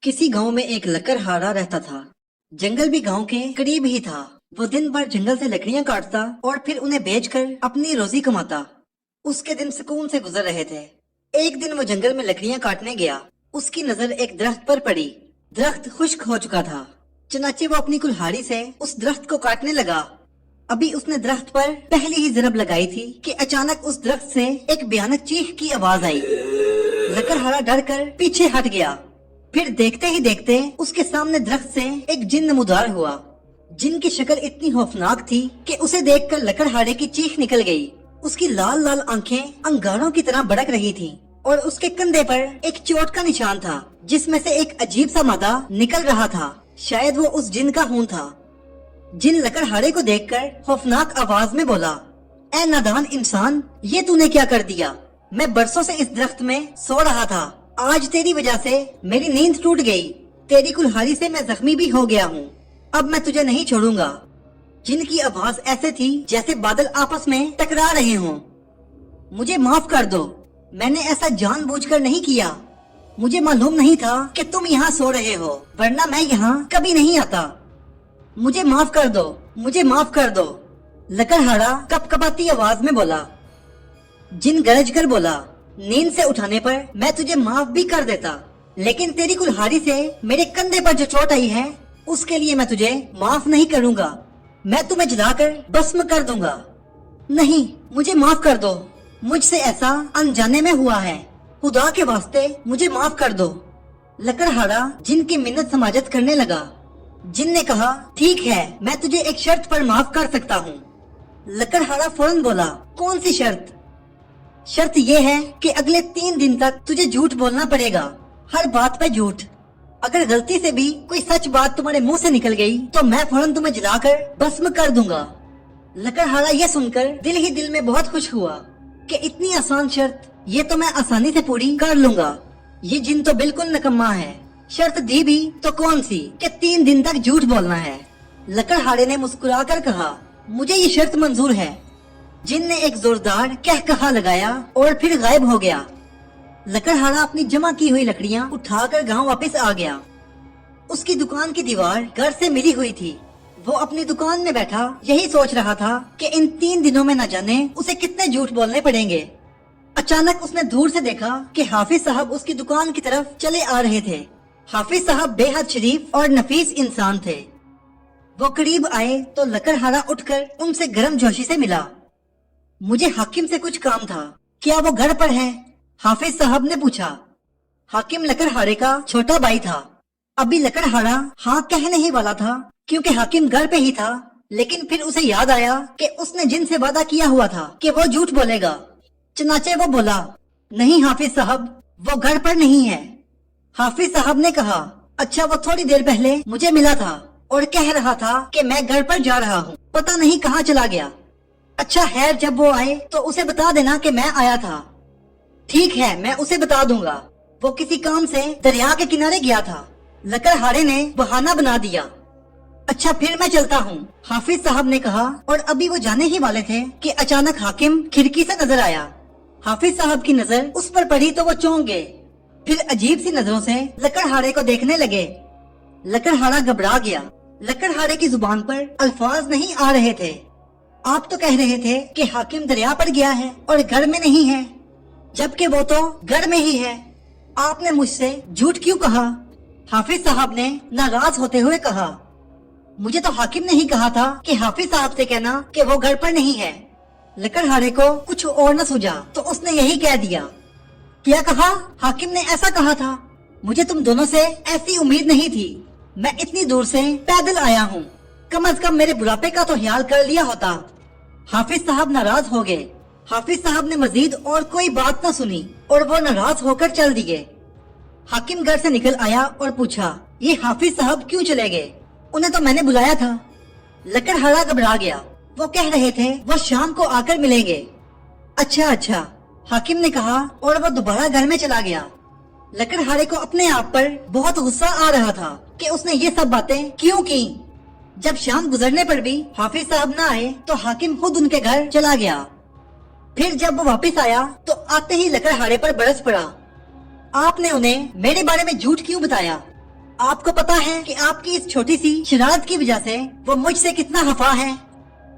किसी गांव में एक लकड़हारा रहता था। जंगल भी गांव के करीब ही था। वो दिन भर जंगल से लकड़ियां काटता और फिर उन्हें बेचकर अपनी रोजी कमाता। उसके दिन सुकून से गुजर रहे थे। एक दिन वो जंगल में लकड़ियां काटने गया। उसकी नजर एक दरख्त पर पड़ी। दरख्त खुश्क हो चुका था। चनाचे वो अपनी कुल्हाड़ी से उस दरख्त को काटने लगा। अभी उसने दरख्त पर पहली ही जरब लगाई थी कि अचानक उस दरख्त से एक भयानक चीख की आवाज आई। लकड़हारा डर कर पीछे हट गया। फिर देखते ही देखते उसके सामने दरख्त से एक जिन नमूदार हुआ। जिन की शक्ल इतनी खौफनाक थी कि उसे देखकर लकड़हारे की चीख निकल गई। उसकी लाल लाल आंखें अंगारों की तरह भड़क रही थीं और उसके कंधे पर एक चोट का निशान था जिसमें से एक अजीब सा मादा निकल रहा था। शायद वो उस जिन का खून था। जिन लकड़हारे को देखकर खौफनाक आवाज में बोला, ऐ नादान इंसान, ये तूने क्या कर दिया? मैं बरसों से इस दरख्त में सो रहा था। आज तेरी वजह से मेरी नींद टूट गई। तेरी कुल्हाड़ी से मैं जख्मी भी हो गया हूँ। अब मैं तुझे नहीं छोड़ूंगा। जिनकी आवाज ऐसे थी जैसे बादल आपस में टकरा रहे हों। मुझे माफ कर दो, मैंने ऐसा जानबूझकर नहीं किया। मुझे मालूम नहीं था कि तुम यहाँ सो रहे हो, वरना मैं यहाँ कभी नहीं आता। मुझे माफ कर दो, मुझे माफ कर दो। लकड़हारा कपकपाती आवाज में बोला। जिन गरज कर बोला, नींद से उठाने पर मैं तुझे माफ भी कर देता, लेकिन तेरी कुल्हाड़ी से मेरे कंधे पर जो चोट आई है उसके लिए मैं तुझे माफ नहीं करूंगा। मैं तुम्हें जलाकर भस्म कर दूंगा। नहीं, मुझे माफ कर दो। मुझसे ऐसा अनजाने में हुआ है। खुदा के वास्ते मुझे माफ कर दो। लकड़हारा जिन की मिन्नत समाजत करने लगा। जिन ने कहा, ठीक है, मैं तुझे एक शर्त पर माफ कर सकता हूँ। लकड़हारा फौरन बोला, कौन सी शर्त? शर्त ये है कि अगले 3 दिन तक तुझे झूठ बोलना पड़ेगा, हर बात पे झूठ। अगर गलती से भी कोई सच बात तुम्हारे मुंह से निकल गई तो मैं फौरन तुम्हें जलाकर भस्म कर दूंगा। लकड़हारा ये सुनकर दिल ही दिल में बहुत खुश हुआ कि इतनी आसान शर्त, ये तो मैं आसानी से पूरी कर लूंगा। ये जिन तो बिल्कुल निकम्मा है। शर्त दी भी तो कौन सी कि 3 दिन तक झूठ बोलना है। लकड़हारे ने मुस्कुराकर कहा, मुझे ये शर्त मंजूर है। जिन ने एक जोरदार कहकहा लगाया और फिर गायब हो गया। लकड़हारा अपनी जमा की हुई लकड़ियां उठाकर गांव वापस आ गया। उसकी दुकान की दीवार घर से मिली हुई थी। वो अपनी दुकान में बैठा यही सोच रहा था कि इन 3 दिनों में न जाने उसे कितने झूठ बोलने पड़ेंगे। अचानक उसने दूर से देखा कि हाफिज साहब उसकी दुकान की तरफ चले आ रहे थे। हाफिज साहब बेहद शरीफ और नफीस इंसान थे। वो करीब आए तो लकड़हारा उठकर उनसे गर्म जोशी से मिला। मुझे हाकिम से कुछ काम था, क्या वो घर पर है? हाफिज साहब ने पूछा। हाकिम लकड़हारे का छोटा भाई था। अभी लकड़हारा हाँ कहने ही वाला था क्योंकि हाकिम घर पे ही था, लेकिन फिर उसे याद आया कि उसने जिन से वादा किया हुआ था कि वो झूठ बोलेगा। चनाचे वो बोला, नहीं हाफिज साहब, वो घर पर नहीं है। हाफिज साहब ने कहा, अच्छा, वो थोड़ी देर पहले मुझे मिला था और कह रहा था कि मैं घर पर जा रहा हूँ, पता नहीं कहाँ चला गया। अच्छा खैर, जब वो आए तो उसे बता देना कि मैं आया था। ठीक है, मैं उसे बता दूंगा। वो किसी काम से दरिया के किनारे गया था। लकड़हारे ने बहाना बना दिया। अच्छा, फिर मैं चलता हूँ, हाफिज साहब ने कहा। और अभी वो जाने ही वाले थे कि अचानक हाकिम खिड़की से नजर आया। हाफिज साहब की नजर उस पर पड़ी तो वो चौंक गए। फिर अजीब सी नजरों से लकड़हारे को देखने लगे। लकड़हारा घबरा गया। लकड़हारे की जुबान पर अल्फाज नहीं आ रहे थे। आप तो कह रहे थे कि हाकिम दरिया पर गया है और घर में नहीं है, जबकि वो तो घर में ही है। आपने मुझसे झूठ क्यों कहा? हाफिज साहब ने नाराज होते हुए कहा, मुझे तो हाकिम ने ही कहा था कि हाफिज साहब से कहना कि वो घर पर नहीं है। लकड़हारे को कुछ और न सूझा तो उसने यही कह दिया। क्या कहा? हाकिम ने ऐसा कहा था? मुझे तुम दोनों से ऐसी उम्मीद नहीं थी। मैं इतनी दूर से पैदल आया हूँ, कम से कम मेरे बुढ़ापे का तो ख्याल कर लिया होता। हाफिज साहब नाराज हो गए। हाफिज साहब ने मजीद और कोई बात न सुनी और वो नाराज होकर चल दिए। हाकिम घर से निकल आया और पूछा, ये हाफिज साहब क्यों चले गए? उन्हें तो मैंने बुलाया था। लकड़हारा घबरा गया। वो कह रहे थे वो शाम को आकर मिलेंगे। अच्छा अच्छा, हाकिम ने कहा और वो दोबारा घर में चला गया। लकड़हारे को अपने आप पर बहुत गुस्सा आ रहा था कि उसने ये सब बातें क्यों की। जब शाम गुजरने पर भी हाफिज साहब न आए तो हाकिम खुद उनके घर चला गया। फिर जब वो वापस आया तो आते ही लकड़हारे पर बरस पड़ा। आपने उन्हें मेरे बारे में झूठ क्यों बताया? آپ کو پتا ہے کہ آپ کی اس چھوٹی سی شرارت کی وجہ سے وہ مجھ سے کتنا خفا ہے؟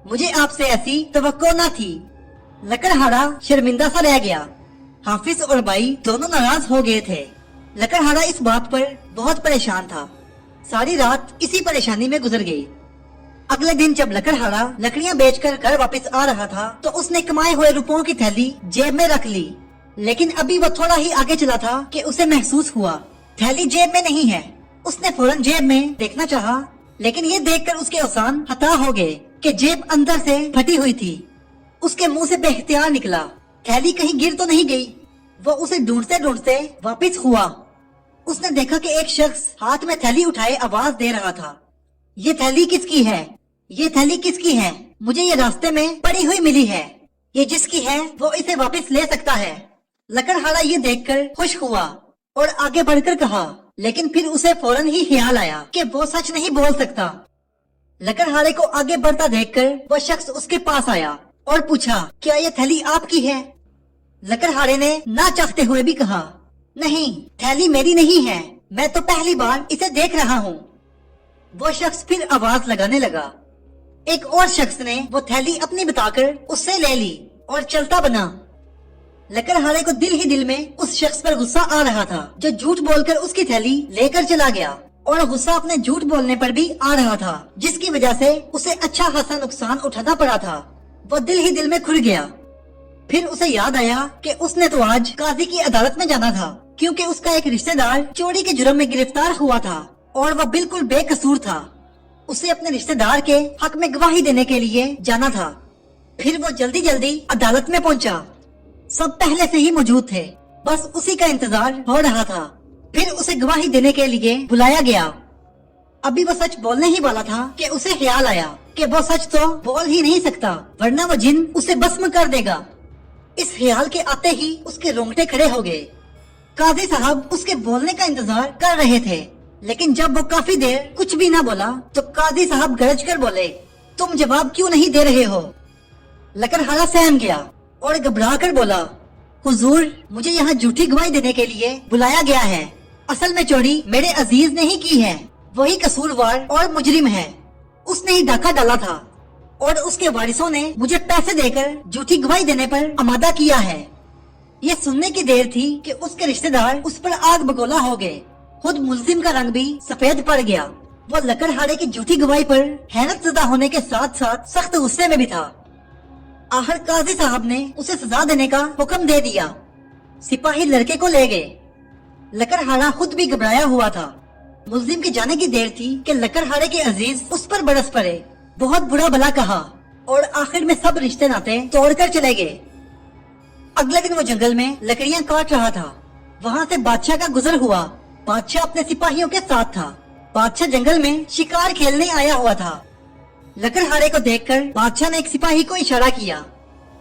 مجھے آپ سے ایسی توقع نہ تھی۔ لکڑہارا شرمندہ سا رہ گیا۔ حافظ اور بائی دونوں ناراض ہو گئے تھے۔ لکڑہارا اس بات پر بہت پریشان تھا۔ ساری رات اسی پریشانی میں گزر گئی۔ اگلے دن جب لکڑہارا لکڑیاں بیچ کر گھر واپس آ رہا تھا تو اس نے کمائے ہوئے روپوں کی تھیلی جیب میں رکھ لی، لیکن ابھی وہ تھوڑا ہی آگے چلا تھا کہ اسے محسوس ہوا تھیلی جیب میں نہیں ہے۔ اس نے فوراً جیب میں دیکھنا چاہا، لیکن یہ دیکھ کر اس کے اوزان خطا ہو گئے کہ جیب اندر سے پھٹی ہوئی تھی۔ اس کے منہ سے بے اختیار نکلا، تھیلی کہیں گر تو نہیں گئی؟ وہ اسے ڈھونڈتے ڈھونڈتے واپس ہوا۔ اس نے دیکھا کہ ایک شخص ہاتھ میں تھیلی اٹھائے آواز دے رہا تھا، یہ تھیلی کس کی ہے؟ یہ تھیلی کس کی ہے؟ مجھے یہ راستے میں پڑی ہوئی ملی ہے، یہ جس کی ہے وہ اسے واپس لے سکتا ہے۔ لکڑہارا یہ دیکھ کر خوش ہوا اور آگے بڑھ کر کہا، لیکن پھر اسے فوراً ہی خیال آیا کہ وہ سچ نہیں بول سکتا۔ لکڑہارے کو آگے بڑھتا دیکھ کر وہ شخص اس کے پاس آیا اور پوچھا، کیا یہ تھیلی آپ کی ہے؟ لکڑہارے نے نہ چاہتے ہوئے بھی کہا، نہیں، تھیلی میری نہیں ہے، میں تو پہلی بار اسے دیکھ رہا ہوں۔ وہ شخص پھر آواز لگانے لگا۔ ایک اور شخص نے وہ تھیلی اپنی بتا کر اس سے لے لی اور چلتا بنا۔ لکڑہارے کو دل ہی دل میں اس شخص پر غصہ آ رہا تھا جو جھوٹ بول کر اس کی تھیلی لے کر چلا گیا، اور غصہ اپنے جھوٹ بولنے پر بھی آ رہا تھا جس کی وجہ سے اسے اچھا خاصا نقصان اٹھانا پڑا تھا۔ وہ دل ہی دل میں کھل گیا۔ پھر اسے یاد آیا کہ اس نے تو آج قاضی کی عدالت میں جانا تھا، کیونکہ اس کا ایک رشتہ دار چوری کے جرم میں گرفتار ہوا تھا اور وہ بالکل بے قصور تھا۔ اسے اپنے رشتہ دار کے حق میں گواہی دینے کے لیے جانا تھا۔ پھر وہ جلدی جلدی عدالت میں پہنچا۔ سب پہلے سے ہی موجود تھے، بس اسی کا انتظار ہو رہا تھا۔ پھر اسے گواہی دینے کے لیے بلایا گیا۔ ابھی وہ سچ بولنے ہی والا تھا کہ اسے خیال آیا کہ وہ سچ تو بول ہی نہیں سکتا، ورنہ وہ جن اسے بسم کر دے گا۔ اس خیال کے آتے ہی اس کے رونگٹے کھڑے ہو گئے۔ قاضی صاحب اس کے بولنے کا انتظار کر رہے تھے، لیکن جب وہ کافی دیر کچھ بھی نہ بولا تو قاضی صاحب گرج کر بولے، تم جواب کیوں نہیں دے رہے ہو؟ لکڑہارا سہم گیا اور گھبرا کر بولا، حضور، مجھے یہاں جھوٹی گواہی دینے کے لیے بلایا گیا ہے۔ اصل میں چوری میرے عزیز نے ہی کی ہے، وہی قصوروار اور مجرم ہے۔ اس نے ہی ڈاکہ ڈالا تھا اور اس کے وارثوں نے مجھے پیسے دے کر جھوٹی گواہی دینے پر آمادہ کیا ہے۔ یہ سننے کی دیر تھی کہ اس کے رشتہ دار اس پر آگ بگولا ہو گئے۔ خود ملزم کا رنگ بھی سفید پڑ گیا۔ وہ لکڑہارے کی جھوٹی گواہی پر حیرت زدہ ہونے کے ساتھ ساتھ سخت غصے میں بھی تھا۔ آخر قاضی صاحب نے اسے سزا دینے کا حکم دے دیا۔ سپاہی لڑکے کو لے گئے۔ لکڑہارا خود بھی گھبرایا ہوا تھا۔ ملزم کے جانے کی دیر تھی کہ لکڑہارے کے عزیز اس پر برس پڑے، بہت برا بھلا کہا اور آخر میں سب رشتے ناتے توڑ کر چلے گئے۔ اگلے دن وہ جنگل میں لکڑیاں کاٹ رہا تھا۔ وہاں سے بادشاہ کا گزر ہوا۔ بادشاہ اپنے سپاہیوں کے ساتھ تھا۔ بادشاہ جنگل میں شکار کھیلنے آیا ہوا تھا۔ لکڑہارے کو دیکھ کر بادشاہ نے ایک سپاہی کو اشارہ کیا۔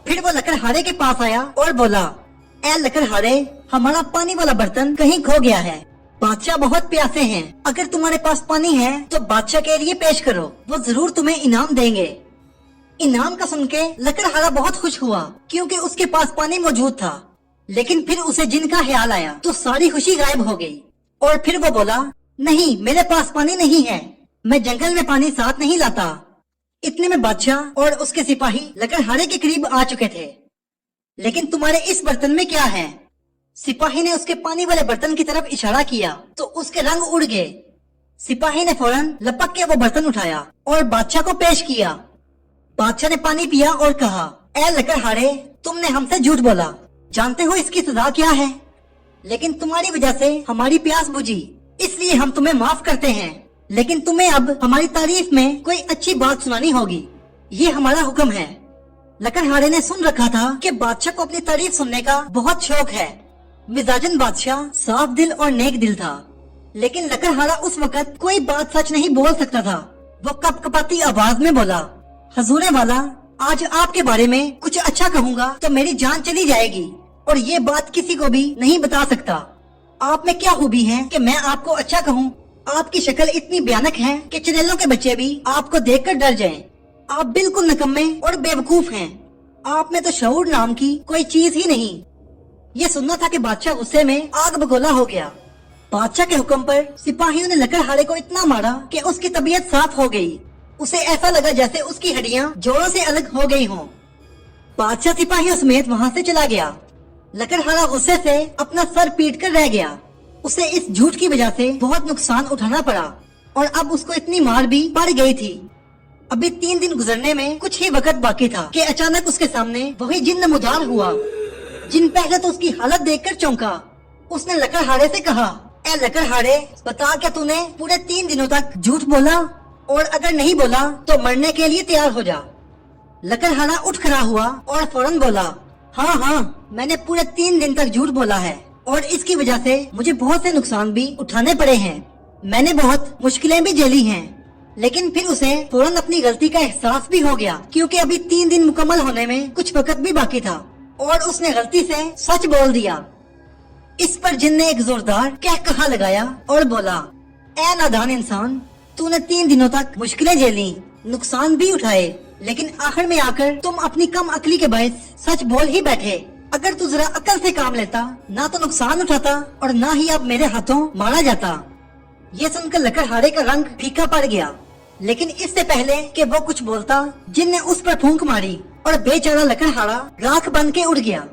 پھر وہ لکڑہارے کے پاس آیا اور بولا، اے لکڑہارے، ہمارا پانی والا برتن کہیں کھو گیا ہے۔ بادشاہ بہت پیاسے ہیں، اگر تمہارے پاس پانی ہے تو بادشاہ کے لیے پیش کرو، وہ ضرور تمہیں انعام دیں گے۔ انعام کا سن کے لکڑہارا بہت خوش ہوا، کیونکہ اس کے پاس پانی موجود تھا، لیکن پھر اسے جن کا خیال آیا تو ساری خوشی غائب ہو گئی، اور پھر وہ بولا، نہیں، میرے پاس پانی نہیں ہے، میں جنگل میں پانی ساتھ نہیں لاتا۔ اتنے میں بادشاہ اور اس کے سپاہی لکڑہارے کے قریب آ چکے تھے۔ لیکن تمہارے اس برتن میں کیا ہے؟ سپاہی نے اس کے پانی والے برتن کی طرف اشارہ کیا تو اس کے رنگ اڑ گئے۔ سپاہی نے فوراً لپک کے وہ برتن اٹھایا اور بادشاہ کو پیش کیا۔ بادشاہ نے پانی پیا اور کہا، اے لکڑہارے، تم نے ہم سے جھوٹ بولا، جانتے ہو اس کی سزا کیا ہے؟ لیکن تمہاری وجہ سے ہماری پیاس بجھی، اس لیے ہم تمہیں معاف کرتے ہیں، لیکن تمہیں اب ہماری تعریف میں کوئی اچھی بات سنانی ہوگی، یہ ہمارا حکم ہے۔ لکڑہارے نے سن رکھا تھا کہ بادشاہ کو اپنی تعریف سننے کا بہت شوق ہے۔ مزاجن بادشاہ صاف دل اور نیک دل تھا، لیکن لکڑہارا اس وقت کوئی بات سچ نہیں بول سکتا تھا۔ وہ کپ کپاتی آواز میں بولا، حضور والا، آج آپ کے بارے میں کچھ اچھا کہوں گا تو میری جان چلی جائے گی، اور یہ بات کسی کو بھی نہیں بتا سکتا۔ آپ میں کیا خوبی ہے کہ میں آپ کو اچھا کہوں؟ آپ کی شکل اتنی بھیانک ہے کہ چڑیلوں کے بچے بھی آپ کو دیکھ کر ڈر جائیں۔ آپ بالکل نکمے اور بیوقوف ہیں، آپ میں تو شعور نام کی کوئی چیز ہی نہیں۔ یہ سننا تھا کہ بادشاہ غصے میں آگ بگولا ہو گیا۔ बादशाह के हुक्म पर सिपाहियों ने लकड़हारे को इतना मारा कि उसकी तबीयत साफ हो गई। उसे ऐसा लगा जैसे उसकी हड्डियां जोरों से अलग हो गई हों। बादशाह सिपाहियों समेत वहाँ से चला गया। लकड़हारा गुस्से से अपना सर पीट कर रह गया। उसे इस झूठ की वजह से बहुत नुकसान उठाना पड़ा और अब उसको इतनी मार भी पड़ गई थी। अभी 3 दिन गुजरने में कुछ ही वक्त बाकी था कि अचानक उसके सामने वही जिन नमूदार हुआ। जिन पहले तो उसकी हालत देखकर चौंका। उसने लकड़हारे से कहा, ए लकड़हारे, बता क्या तूने पूरे 3 दिनों तक झूठ बोला, और अगर नहीं बोला तो मरने के लिए तैयार हो जा। लकड़हारा उठ खड़ा हुआ और फौरन बोला, हाँ, मैंने पूरे 3 दिन तक झूठ बोला है और इसकी वजह से मुझे बहुत से नुकसान भी उठाने पड़े हैं। मैंने बहुत मुश्किलें भी झेली हैं। लेकिन फिर उसे फौरन अपनी गलती का एहसास भी हो गया, क्योंकि अभी 3 दिन मुकम्मल होने में कुछ वक्त भी बाकी था और उसने गलती से सच बोल दिया। इस पर जिन ने एक जोरदार कहा लगाया और बोला, ए नादान इंसान, तूने 3 दिनों तक मुश्किलें झेली, नुकसान भी उठाए, लेकिन आखिर में आकर तुम अपनी कम अकली के बायस सच बोल ही बैठे। अगर तू जरा अकल से काम लेता, ना तो नुकसान उठाता और ना ही अब मेरे हाथों मारा जाता। ये सुनकर लकड़हारे का रंग फीका पड़ गया, लेकिन इससे पहले कि वो कुछ बोलता, जिन ने उस पर फूंक मारी और बेचारा लकड़हारा राख बन के उड़ गया।